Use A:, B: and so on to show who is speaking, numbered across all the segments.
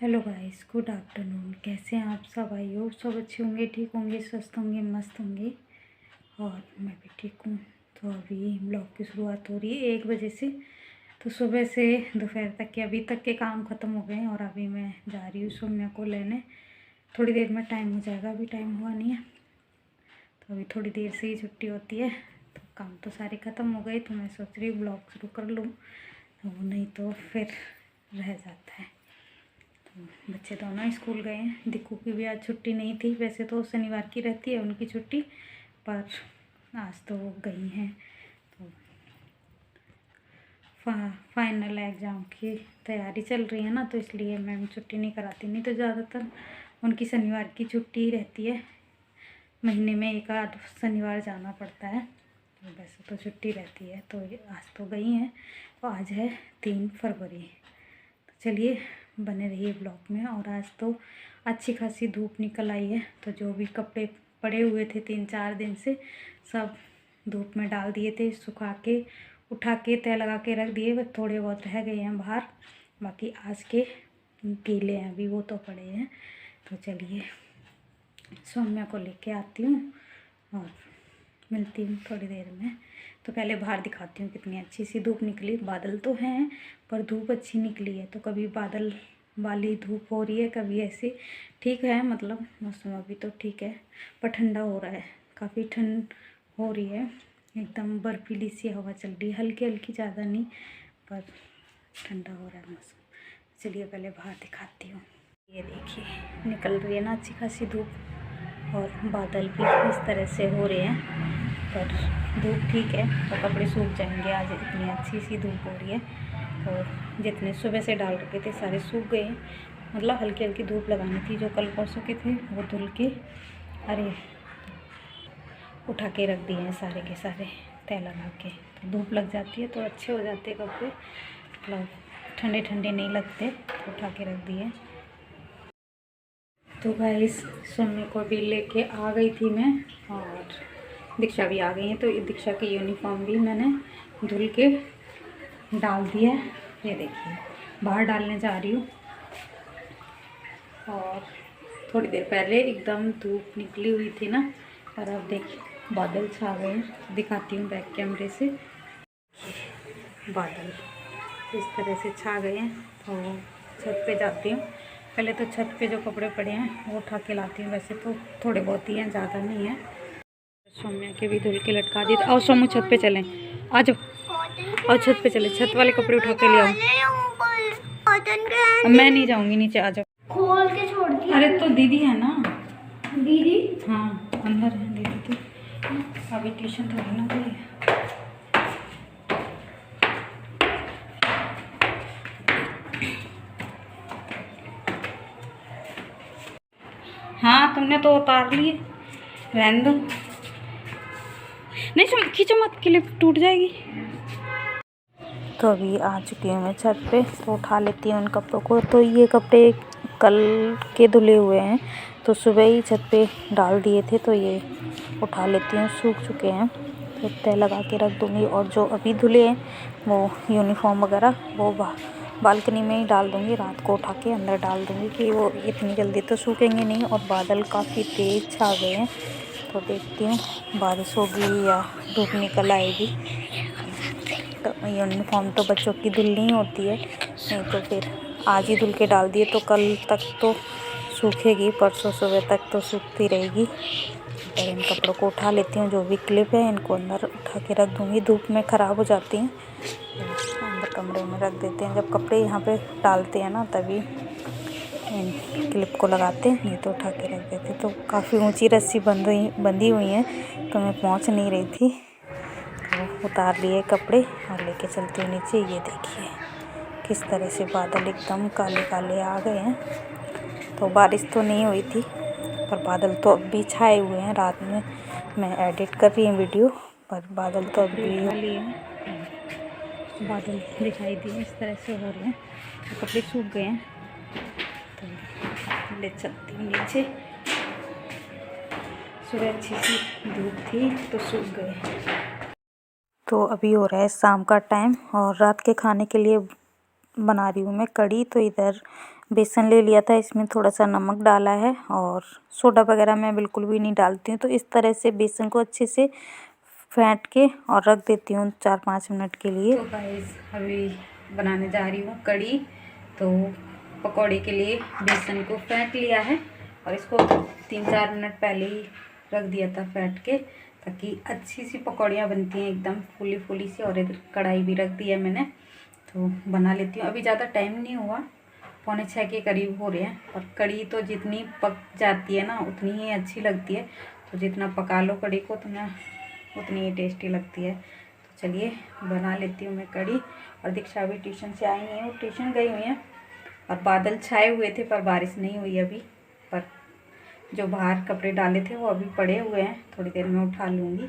A: Hello guys, good afternoon. कैसे हैं आप सब? आई होप सब अच्छे होंगे, ठीक होंगे, स्वस्थ होंगे, मस्त होंगे। और मैं भी ठीक हूँ। तो अभी ब्लॉग की शुरुआत हो रही है 1 बजे से। तो सुबह से दोपहर तक के अभी तक के काम ख़त्म हो गए हैं और अभी मैं जा रही हूँ सोम्या को लेने। थोड़ी देर में टाइम हो जाएगा, अभी टाइम हुआ नहीं है। तो अभी थोड़ी देर से ही छुट्टी होती है। तो काम तो सारे ख़त्म हो गए, तो मैं सोच रही हूँ ब्लॉग शुरू कर लूँ, तो नहीं तो फिर रह जाता है। बच्चे दोनों स्कूल गए हैं। दिक्कू की भी आज छुट्टी नहीं थी, वैसे तो शनिवार की रहती है उनकी छुट्टी, पर आज तो वो गई हैं। तो फाइनल एग्ज़ाम की तैयारी चल रही है ना, तो इसलिए मैम छुट्टी नहीं कराती। नहीं तो ज़्यादातर उनकी शनिवार की छुट्टी ही रहती है। महीने में एक आध शनिवार जाना पड़ता है, तो वैसे तो छुट्टी रहती है। तो आज तो गई हैं। तो आज है 3 फरवरी। तो चलिए बने रहिए ब्लॉग में। और आज तो अच्छी खासी धूप निकल आई है, तो जो भी कपड़े पड़े हुए थे 3-4 दिन से, सब धूप में डाल दिए थे, सुखा के उठा के तय लगा के रख दिए। बस थोड़े बहुत रह गए हैं बाहर, बाकी आज के गीले हैं अभी, वो तो पड़े हैं। तो चलिए सौम्या को लेके आती हूँ और मिलती हूँ थोड़ी देर में। तो पहले बाहर दिखाती हूँ कितनी अच्छी सी धूप निकली। बादल तो हैं पर धूप अच्छी निकली है। तो कभी बादल वाली धूप हो रही है, कभी ऐसे ठीक है। मतलब मौसम अभी तो ठीक है, पर ठंडा हो रहा है, काफ़ी ठंड हो रही है। एकदम बर्फीली सी हवा चल रही है, हल्की हल्की, ज़्यादा नहीं, पर ठंडा हो रहा है मौसम। चलिए पहले बाहर दिखाती हूँ। ये देखिए निकल रही है ना अच्छी खासी धूप, और बादल भी इस तरह से हो रहे हैं। पर धूप ठीक है, तो कपड़े सूख जाएंगे। आज इतनी अच्छी सी धूप हो रही है, और जितने सुबह से डाल रखे थे सारे सूख गए। मतलब हल्की हल्की धूप लगानी थी, जो कल परसों के थे वो धुल के अरे उठा के रख दिए हैं सारे के सारे तय लगा के। तो धूप लग जाती है तो अच्छे हो जाते कपड़े, मतलब ठंडे ठंडे नहीं लगते, तो उठा के रख दिए। तो गाइस सोने को भी लेके आ गई थी मैं, और दीक्षा भी आ गई है। तो दीक्षा की यूनिफॉर्म भी मैंने धुल के डाल दिया। ये देखिए बाहर डालने जा रही हूँ। और थोड़ी देर पहले एकदम धूप निकली हुई थी ना, और अब देखिए बादल छा गए हैं। दिखाती हूँ बैक कैमरे से। बादल इस तरह से छा गए हैं। तो छत पे जाती हूँ। पहले तो छत पे जो कपड़े पड़े हैं वो उठा के लाती हूँ। वैसे तो थोड़े बहुत ही हैं, ज़्यादा नहीं है। सौम्या के भी धुल के लटका दी। आओ सोमू छत पे चलें, आ जाओ, और छत पे चले, छत वाले कपड़े उठा के ले आओ। मैं नहीं जाऊंगी नीचे, आ जाओ। खोल के छोड़ दिया। अरे तो दीदी है ना, दीदी हाँ अंदर है दीदी। तो अभी ट्यूशन थोड़ी ना गई है। हाँ तुमने तो उतार लिए, रहने दो। नहीं खींचो मत, क्लिप टूट जाएगी। तो अभी आ चुकी हूँ मैं छत पे, तो उठा लेती हूँ उन कपड़ों को। तो ये कपड़े कल के धुले हुए हैं, तो सुबह ही छत पे डाल दिए थे, तो ये उठा लेती हूँ, सूख चुके हैं। तो तय लगा के रख दूँगी। और जो अभी धुले हैं वो यूनिफॉर्म वगैरह वो बालकनी में ही डाल दूँगी, रात को उठा के अंदर डाल दूँगी, कि वो इतनी जल्दी तो सूखेंगे नहीं। और बादल काफ़ी तेज़ छा गए हैं, तो देखती हूँ बारिश होगी या धूप निकल आएगी। तो यूनिफॉर्म तो बच्चों की धुलनी होती है, नहीं तो फिर आज ही धुल के डाल दिए तो कल तक तो सूखेगी, परसों सुबह तक तो सूखती रहेगी। और इन कपड़ों को उठा लेती हूँ, जो भी क्लिप है इनको अंदर उठा के रख दूँगी। धूप में ख़राब हो जाती हैं, तो अंदर कमरे में रख देते हैं। जब कपड़े यहाँ पे डालते हैं ना तभी इन क्लिप को लगाते हैं, नहीं तो उठा के रख देते। तो काफ़ी ऊंची रस्सी बंधी हुई है, तो मैं पहुँच नहीं रही थी। तो उतार लिए कपड़े और लेके चलती हूँ नीचे। ये देखिए किस तरह से बादल एकदम काले काले आ गए हैं। तो बारिश तो नहीं हुई थी, पर बादल तो अब भी छाए हुए हैं। रात में मैं एडिट कर रही हूँ वीडियो, पर बादल तो अब भी बादल दिखाई दिए इस तरह से हो रहे हैं। तो कपड़े सूख गए हैं, तो ले चलती हूँ नीचे। सुबह अच्छी सी धूप थी तो सूख गए। तो अभी हो रहा है शाम का टाइम, और रात के खाने के लिए बना रही हूँ मैं कढ़ी। तो इधर बेसन ले लिया था, इसमें थोड़ा सा नमक डाला है और सोडा वगैरह मैं बिल्कुल भी नहीं डालती हूँ। तो इस तरह से बेसन को अच्छे से फेंट के और रख देती हूँ 4-5 मिनट के लिए। तो गाइस अभी बनाने जा रही हूँ कड़ी। तो पकौड़े के लिए बेसन को फेंट लिया है और इसको 3-4 मिनट पहले ही रख दिया था फेंट के, ताकि अच्छी सी पकौड़ियाँ बनती हैं एकदम फूली फूली सी। और इधर कढ़ाई भी रख दी है मैंने, तो बना लेती हूँ। अभी ज़्यादा टाइम नहीं हुआ, 5:45 के करीब हो रहे हैं। और कड़ी तो जितनी पक जाती है ना उतनी ही अच्छी लगती है। तो जितना पका लो कड़ी को उतनी ही टेस्टी लगती है। तो चलिए बना लेती हूँ मैं कड़ी। और दीक्षा भी ट्यूशन से आई है, वो ट्यूशन गई हुई हैं। और बादल छाए हुए थे पर बारिश नहीं हुई अभी। पर जो बाहर कपड़े डाले थे वो अभी पड़े हुए हैं, थोड़ी देर में उठा लूँगी।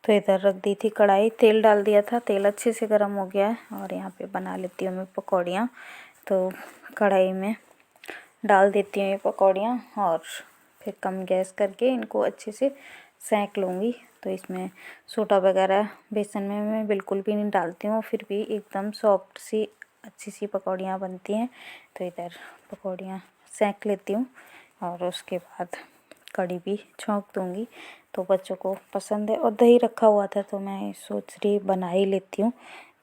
A: तो इधर रख दी थी कढ़ाई, तेल डाल दिया था, तेल अच्छे से गर्म हो गया है। और यहाँ पे बना लेती हूँ मैं पकौड़ियाँ। तो कढ़ाई में डाल देती हूँ ये पकौड़ियाँ और फिर कम गैस करके इनको अच्छे से सेंक लूँगी। तो इसमें सोडा वगैरह बेसन में मैं बिल्कुल भी नहीं डालती हूँ, फिर भी एकदम सॉफ्ट सी अच्छी सी पकौड़ियाँ बनती हैं। तो इधर पकौड़ियाँ सेंक लेती हूँ और उसके बाद कड़ी भी छौंक दूँगी। तो बच्चों को पसंद है और दही रखा हुआ था, तो मैं सोच रही बना ही लेती हूँ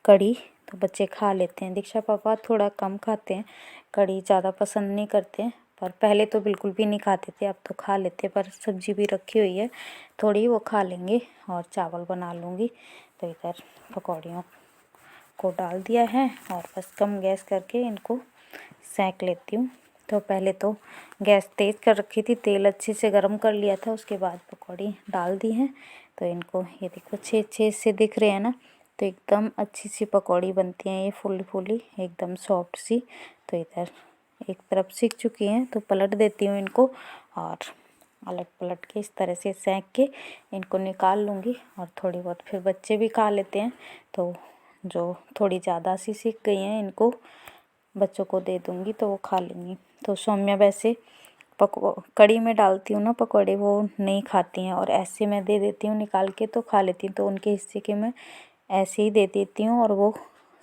A: कड़ी, तो बच्चे खा लेते हैं। दीक्षा पापा थोड़ा कम खाते हैं, कड़ी ज़्यादा पसंद नहीं करते हैं। पर पहले तो बिल्कुल भी नहीं खाते थे, अब तो खा लेते। पर सब्जी भी रखी हुई है थोड़ी, वो खा लेंगे और चावल बना लूँगी। तो इधर पकौड़ियों को डाल दिया है और बस कम गैस करके इनको सेंक लेती हूँ। तो पहले तो गैस तेज़ कर रखी थी, तेल अच्छे से गर्म कर लिया था, उसके बाद पकौड़ी डाल दी हैं। तो इनको ये देखो छेद छेद से दिख रहे हैं ना, तो एकदम अच्छी सी पकौड़ी बनती हैं ये, फूली फूली एकदम सॉफ्ट सी। तो इधर एक तरफ सीख चुकी हैं, तो पलट देती हूँ इनको और अलट पलट के इस तरह से सेंक के इनको निकाल लूँगी। और थोड़ी बहुत फिर बच्चे भी खा लेते हैं, तो जो थोड़ी ज़्यादा सी सीख गई हैं इनको बच्चों को दे दूँगी तो वो खा लेंगी। तो सौम्या वैसे कड़ी में डालती हूँ ना पकौड़े, वो नहीं खाती हैं और ऐसे मैं दे देती हूँ निकाल के तो खा लेती हैं। तो उनके हिस्से के मैं ऐसे ही दे देती हूँ और वो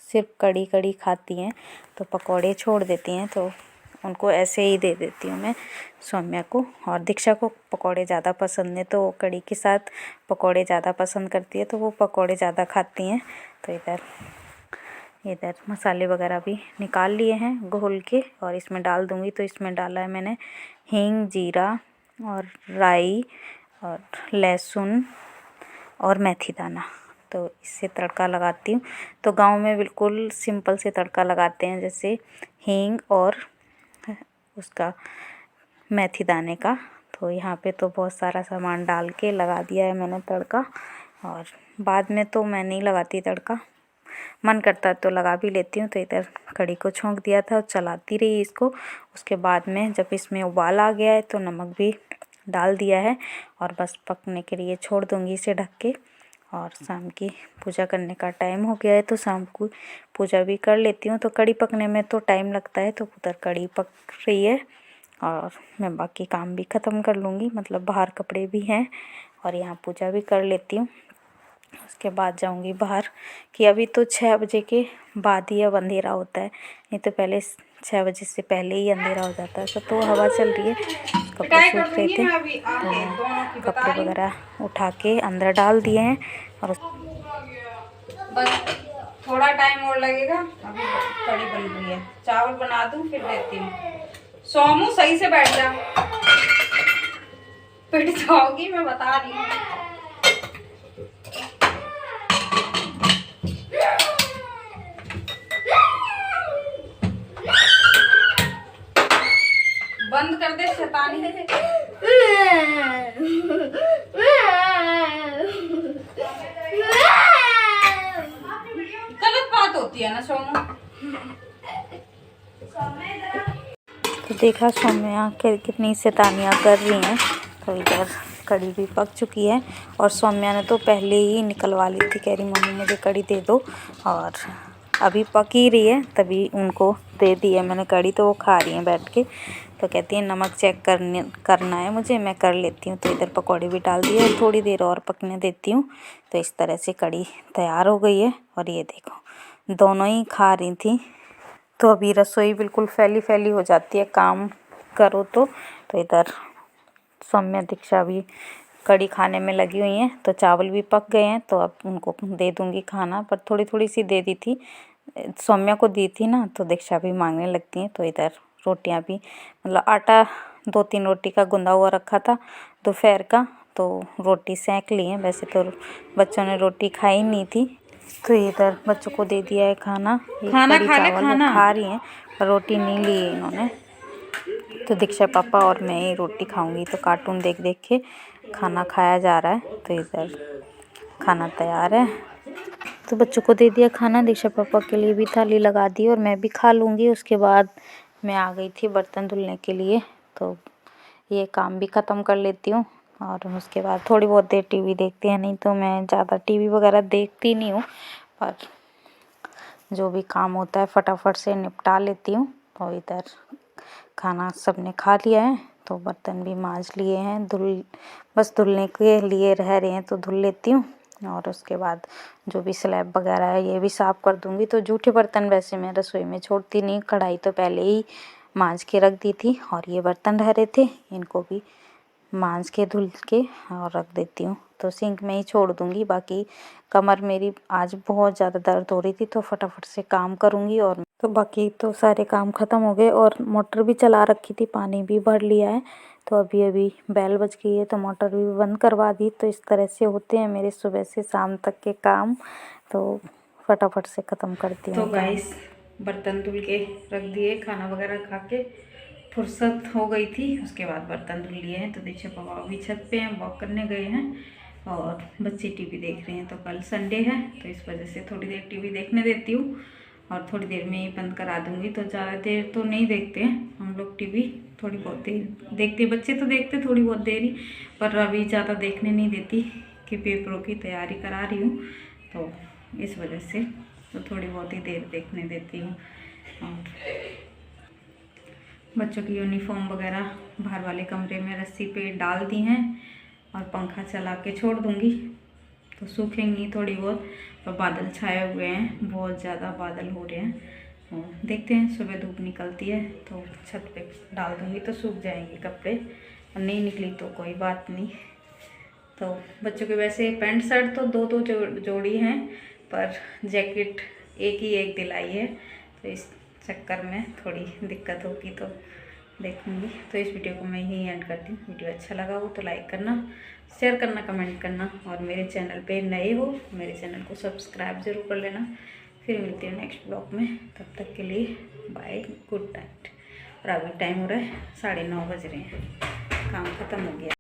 A: सिर्फ कड़ी कड़ी खाती हैं, तो पकौड़े छोड़ देती हैं। तो उनको ऐसे ही दे देती हूँ मैं सौम्या को। और दीक्षा को पकौड़े ज़्यादा पसंद है, तो वो कड़ी के साथ पकौड़े ज़्यादा पसंद करती है, तो वो पकौड़े ज़्यादा खाती हैं। तो इधर मसाले वगैरह भी निकाल लिए हैं घोल के और इसमें डाल दूँगी। तो इसमें डाला है मैंने हींग, जीरा और राई और लहसुन और मेथी दाना। तो इससे तड़का लगाती हूँ। तो गांव में बिल्कुल सिंपल से तड़का लगाते हैं, जैसे हींग और उसका मेथी दाने का। तो यहाँ पे तो बहुत सारा सामान डाल के लगा दिया है मैंने तड़का। और बाद में तो मैं नहीं लगाती तड़का, मन करता है तो लगा भी लेती हूँ। तो इधर कड़ी को छोंक दिया था और चलाती रही इसको। उसके बाद में जब इसमें उबाल आ गया है तो नमक भी डाल दिया है और बस पकने के लिए छोड़ दूँगी इसे ढक के। और शाम की पूजा करने का टाइम हो गया है, तो शाम को पूजा भी कर लेती हूँ। तो कड़ी पकने में तो टाइम लगता है, तो उधर कड़ी पक रही है और मैं बाकी काम भी ख़त्म कर लूँगी, मतलब बाहर कपड़े भी हैं और यहाँ पूजा भी कर लेती हूँ। उसके बाद जाऊंगी बाहर, कि अभी तो 6 बजे के बाद ही अब अंधेरा होता है, नहीं तो पहले 6 बजे से पहले ही अंधेरा हो जाता है। तो हवा चल रही है, कपड़े सूख रहे थे तो कपड़े वगैरह उठा के अंदर डाल दिए हैं। और बस थोड़ा टाइम और लगेगा, अभी कड़ी बन रही है। चावल बना दूँ फिर देती हूँ। सोमू सही से बैठ जा, पिट जाओगी, मैं बता रही हूँ। बंद कर दे शैतानी। गलत बात होती है ना सोमू। तो देखा सौम्या कितनी शैतानियाँ कर रही हैं। तो इधर कड़ी भी पक चुकी है और सौम्या ने तो पहले ही निकलवा ली थी, कह रही मम्मी मुझे कड़ी दे दो। और अभी पक ही रही है तभी उनको दे दी है मैंने कड़ी, तो वो खा रही हैं बैठ के। तो कहती है नमक चेक करना है मुझे, मैं कर लेती हूँ। तो इधर पकौड़े भी डाल दिए, थोड़ी देर और पकने देती हूँ। तो इस तरह से कड़ी तैयार हो गई है। और ये देखो दोनों ही खा रही थी तो अभी रसोई बिल्कुल फैली फैली हो जाती है काम करो तो इधर सौम्या दीक्षा भी कड़ी खाने में लगी हुई हैं। तो चावल भी पक गए हैं, तो अब उनको दे दूंगी खाना, पर थोड़ी थोड़ी सी दे दी थी, सौम्या को दी थी ना, तो दीक्षा भी मांगने लगती हैं। तो इधर रोटियां भी मतलब आटा 2-3 रोटी का गूंदा हुआ रखा था दोपहर का, तो रोटी सेंक ली है। वैसे तो बच्चों ने रोटी खाई नहीं थी, तो इधर बच्चों को दे दिया है खाना।
B: खाना
A: कड़ी
B: खा ले,
A: चावल
B: खाना
A: खा रही हैं, पर रोटी नहीं ली है इन्होंने। तो दीक्षा पापा और मैं ही रोटी खाऊंगी। तो कार्टून देख देख के खाना खाया जा रहा है। तो इधर खाना तैयार है, तो बच्चों को दे दिया खाना। दीक्षा पापा के लिए भी थाली लगा दी और मैं भी खा लूँगी। उसके बाद मैं आ गई थी बर्तन धुलने के लिए, तो ये काम भी ख़त्म कर लेती हूँ और उसके बाद थोड़ी बहुत देर टीवी देखते हैं। नहीं तो मैं ज़्यादा टीवी वगैरह देखती नहीं हूँ, पर जो भी काम होता है फटाफट से निपटा लेती हूँ। तो इधर खाना सबने खा लिया है, तो बर्तन भी मांज लिए हैं, बस धुलने के लिए रह रहे हैं, तो धुल लेती हूँ। और उसके बाद जो भी स्लैब वगैरह है ये भी साफ़ कर दूँगी। तो जूठे बर्तन वैसे मैं रसोई में छोड़ती नहीं, कढ़ाई तो पहले ही मांज के रख दी थी, और ये बर्तन रह रहे थे, इनको भी मांज के धुल के और रख देती हूँ। तो सिंक में ही छोड़ दूँगी। बाकी कमर मेरी आज बहुत ज़्यादा दर्द हो रही थी, तो फटाफट से काम करूँगी। और तो बाकी तो सारे काम ख़त्म हो गए, और मोटर भी चला रखी थी, पानी भी भर लिया है। तो अभी बेल बज गई है, तो मोटर भी बंद करवा दी। तो इस तरह से होते हैं मेरे सुबह से शाम तक के काम, तो फटाफट से ख़त्म करती हूँ।
B: तो गाइस बर्तन धुल के रख दिए, खाना वगैरह खा के फुर्सत हो गई थी। उसके बाद बर्तन धुल लिए हैं। तो दीक्षा पापा भी छत पे हैं, वॉक करने गए हैं, और बच्चे टीवी देख रहे हैं। तो कल संडे है, तो इस वजह से थोड़ी देर टीवी देखने देती हूँ, और थोड़ी देर में ही बंद करा दूँगी। तो ज़्यादा देर तो नहीं देखते हैं हम लोग टीवी, थोड़ी बहुत देर देखते। बच्चे तो देखते थोड़ी बहुत देर ही, पर अभी ज़्यादा देखने नहीं देती कि पेपरों की तैयारी करा रही हूँ, तो इस वजह से तो थोड़ी बहुत ही देर देखने देती हूँ। और बच्चों की यूनिफॉर्म वगैरह बाहर वाले कमरे में रस्सी पे डाल दी हैं, और पंखा चला के छोड़ दूँगी, तो सूखेंगी थोड़ी बहुत। और बादल छाए हुए हैं, बहुत ज़्यादा बादल हो रहे हैं, तो देखते हैं सुबह धूप निकलती है तो छत पे डाल दूँगी, तो सूख जाएंगे कपड़े। और नहीं निकली तो कोई बात नहीं। तो बच्चों के वैसे पैंट शर्ट तो दो जोड़ी हैं, पर जैकेट एक दिलाई है, तो इस चक्कर में थोड़ी दिक्कत होगी, तो देखूँगी। तो इस वीडियो को मैं यहीं एंड करती हूँ। वीडियो अच्छा लगा हो तो लाइक करना, शेयर करना, कमेंट करना, और मेरे चैनल पे नए हो मेरे चैनल को सब्सक्राइब ज़रूर कर लेना। फिर मिलती हूँ नेक्स्ट ब्लॉग में, तब तक के लिए बाय, गुड नाइट। और अभी टाइम हो रहा है 9:30 बज रहे हैं, काम ख़त्म हो गया।